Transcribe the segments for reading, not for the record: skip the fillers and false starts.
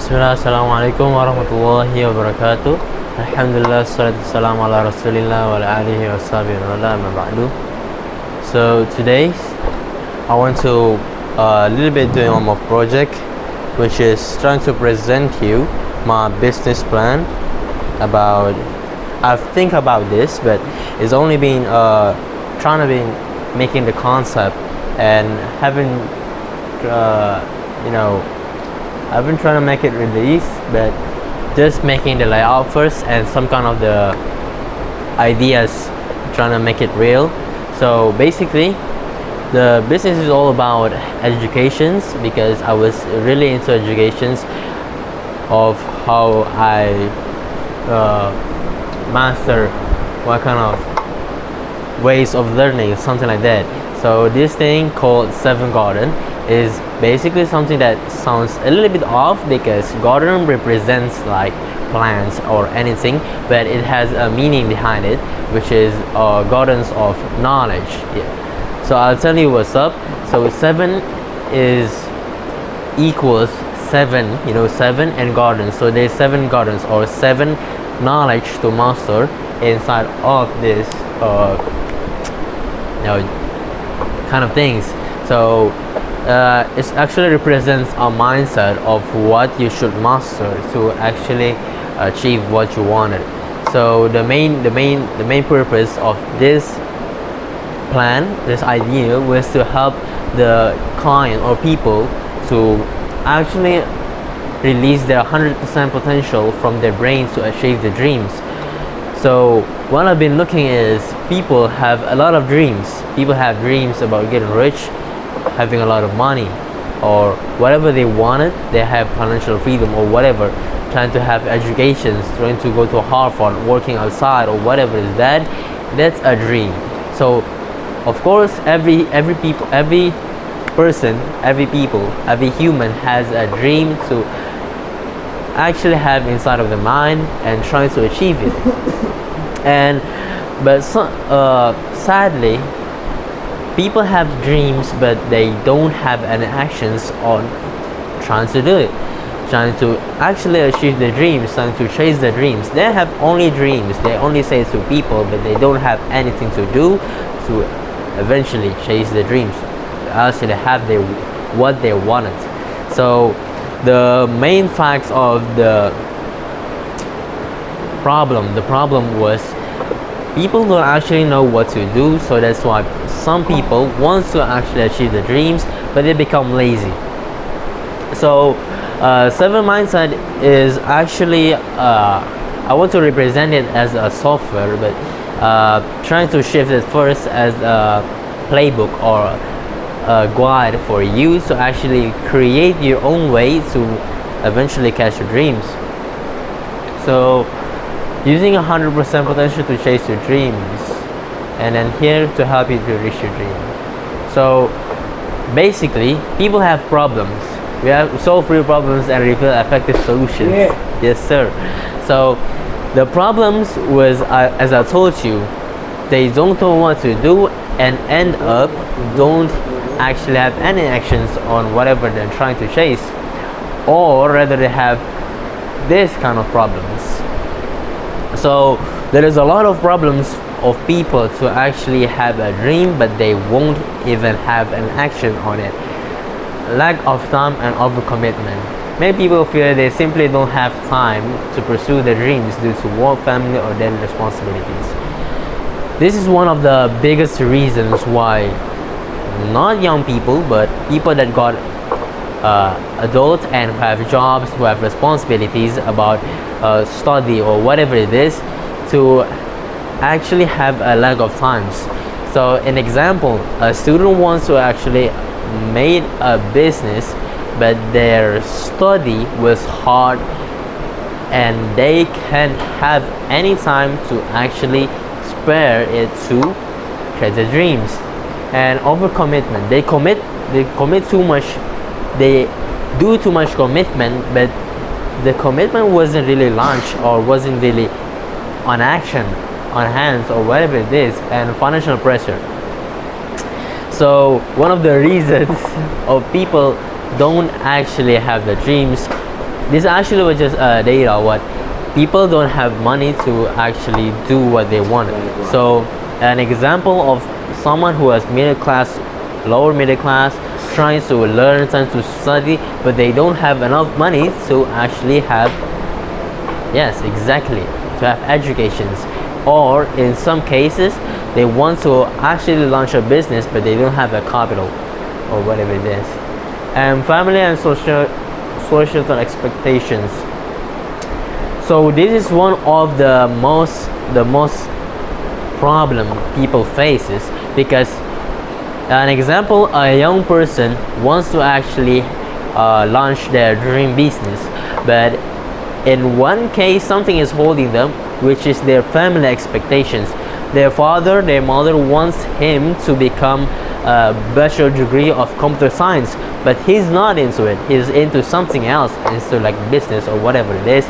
Bismillah, Assalamualaikum warahmatullahi wabarakatuh. Alhamdulillah, salatu wassalamu ala rasulillah wa ala alihi wa sahbihi wa ala ma ba'du. So today I want to a little bit doing on my project, which is trying to present you my business plan about. I've think about this, but it's only been trying to be making the concept and having you know I've been trying to make it release, but just making the layout first and some kind of the ideas, trying to make it real. So basically the business is all about educations, because I was really into educations of how I master what kind of ways of learning, something like that. So this thing called Seven Garden is basically something that sounds a little bit off, because garden represents like plants or anything, but it has a meaning behind it, which is gardens of knowledge. Yeah. So I'll tell you what's up. So seven is equals seven, seven and gardens. So there's seven gardens or seven knowledge to master inside of this kind of things. So it actually represents a mindset of what you should master to actually achieve what you wanted. So the main purpose of this plan, this idea, was to help the client or people to actually release their 100% potential from their brains to achieve their dreams. So what I've been looking is people have a lot of dreams. People have dreams about getting rich, having a lot of money, or whatever they wanted. They have financial freedom or whatever, trying to have educations, trying to go to Harvard, working outside or whatever is that. That's a dream. So of course every human has a dream to actually have inside of the mind and trying to achieve it. But sadly, people have dreams, but they don't have any actions on trying to do it, trying to actually achieve their dreams, trying to chase their dreams. They have only dreams. They only say it to people, but they don't have anything to do to eventually chase their dreams, actually have what they wanted. So the main facts of the problem was people don't actually know what to do. So that's why some people want to actually achieve the dreams, but they become lazy. So seven mindset is actually I want to represent it as a software, but trying to shift it first as a playbook or a guide for you to actually create your own way to eventually catch your dreams. So using 100% potential to chase your dreams, and then here to help you to reach your dream. So basically people have problems. We have solve real problems and reveal effective solutions. Yes sir. So the problems was, as I told you, they don't know what to do and end up don't actually have any actions on whatever they're trying to chase, or rather they have this kind of problems. So there is a lot of problems of people to actually have a dream, but they won't even have an action on it. Lack of time and overcommitment. Many people feel they simply don't have time to pursue their dreams due to work, family, or daily responsibilities. This is one of the biggest reasons why not young people, but people that got adult and who have jobs, who have responsibilities about study or whatever it is, to actually have a lack of times. So an example, a student wants to actually make a business, but their study was hard and they can't have any time to actually spare it to create their dreams. And overcommitment, they commit too much, they do too much commitment, but the commitment wasn't really launched or wasn't really on action, on hands or whatever it is, and financial pressure. So one of the reasons of people don't actually have the dreams This actually was just data what people don't have money to actually do what they want. So an example of someone who has middle class, lower middle class, trying to learn, trying to study, but they don't have enough money to actually have, yes, exactly, to have educations. Or in some cases they want to actually launch a business but they don't have a capital or whatever it is. And family and social expectations. So this is one of the most problem people faces, because an example, a young person wants to actually launch their dream business, but in one case something is holding them, which is their family expectations. Their father, their mother wants him to become a bachelor degree of computer science, but he's not into it. He's into something else, into like business or whatever it is,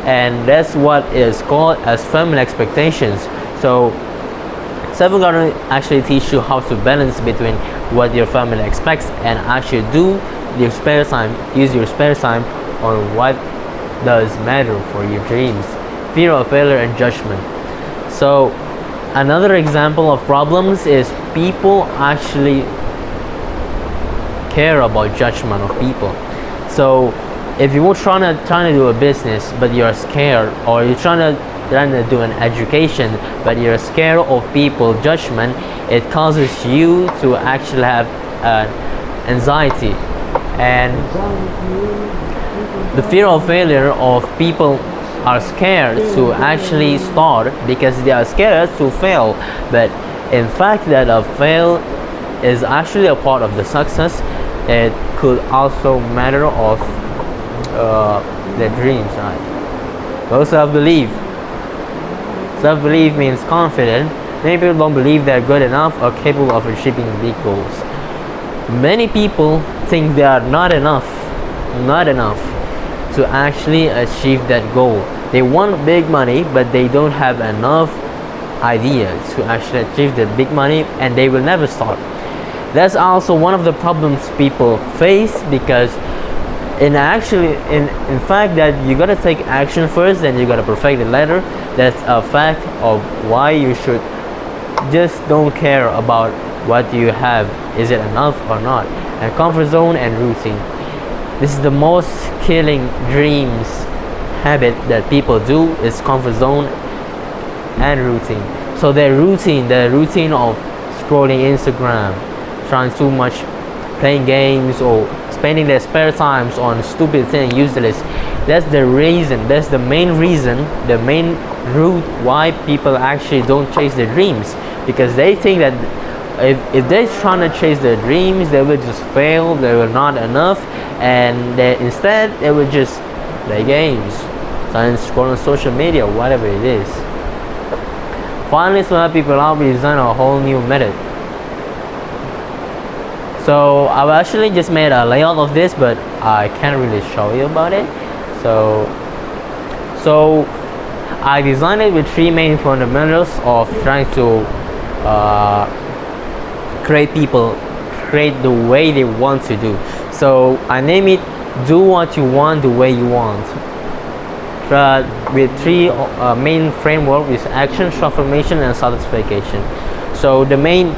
and that's what is called as family expectations. So Seven Garden actually teach you how to balance between what your family expects and actually do your spare time, use your spare time on what does matter for your dreams. Fear of failure and judgment. So another example of problems is people actually care about judgment of people. So if you're trying to do a business but you're scared, or you're trying to do an education but you're scared of people judgment, it causes you to actually have anxiety. And the fear of failure of people are scared to actually start because they are scared to fail, but in fact that a fail is actually a part of the success. It could also matter of their dreams, right? Also self-belief. Self-belief means confident. Many people don't believe they're good enough or capable of achieving big goals. Many people think they are not enough to actually achieve that goal. They want big money but they don't have enough idea to actually achieve the big money, and they will never start. That's also one of the problems people face, because in fact that you gotta take action first, then you gotta perfect it later. That's a fact of why you should just don't care about what you have, is it enough or not. And comfort zone and routine, this is the most killing dreams habit that people do, is comfort zone and routine. So the routine of scrolling Instagram, trying too much, playing games, or spending their spare times on stupid things, useless. That's the reason, that's the main reason, the main root why people actually don't chase their dreams, because they think that if they're trying to chase their dreams, they will just fail, they will not enough, and instead they will just play games and scroll on social media, whatever it is. Finally, to help people out, we designed a whole new method. So I've actually just made a layout of this, but I can't really show you about it. So I designed it with three main fundamentals of trying to create the way they want to do. So I name it "Do What You Want the Way You Want." With three main framework is action, transformation, and satisfaction. So the main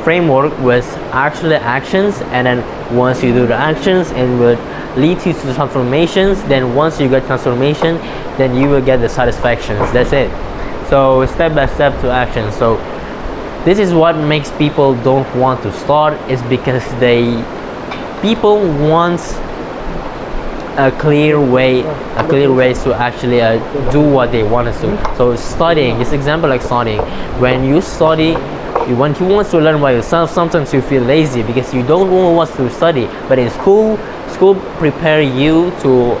framework was actually actions, and then once you do the actions, it will lead you to the transformations. Then once you get transformation, then you will get the satisfactions. That's it. So step by step to action. So this is what makes people don't want to start, is because people want a clear way to actually do what they want to do. So studying, this example like studying, when you study, when you want to learn by yourself, sometimes you feel lazy because you don't want to study. But in school prepare you to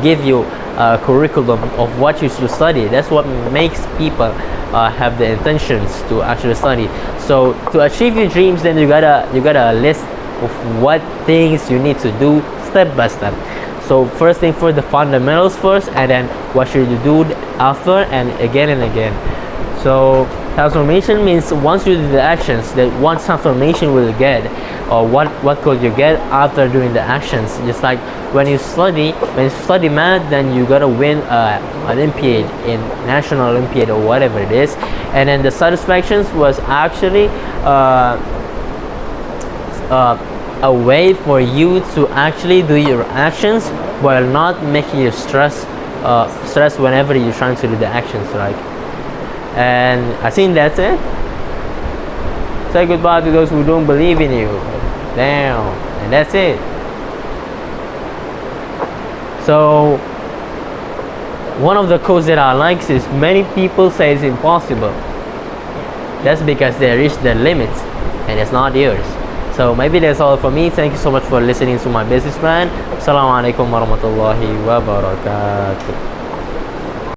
give you a curriculum of what you should study. That's what makes people have the intentions to actually study. So to achieve your dreams, then you gotta list of what things you need to do step by step. So first thing first, the fundamentals first, and then what should you do after, and again and again. So transformation means once you do the actions, that one transformation will get. or what could you get after doing the actions. Just like when you study math, then you gotta win Olympiad in national Olympiad or whatever it is, and then the satisfactions was actually a way for you to actually do your actions while not making you stress whenever you're trying to do the actions, right? And I think that's it. Say goodbye to those who don't believe in you. Damn. And that's it. So one of the quotes that I like is, many people say it's impossible. That's because they reach their limits and it's not yours. So maybe that's all for me. Thank you so much for listening to my business plan. Assalamu alaikum warahmatullahi wabarakatuh.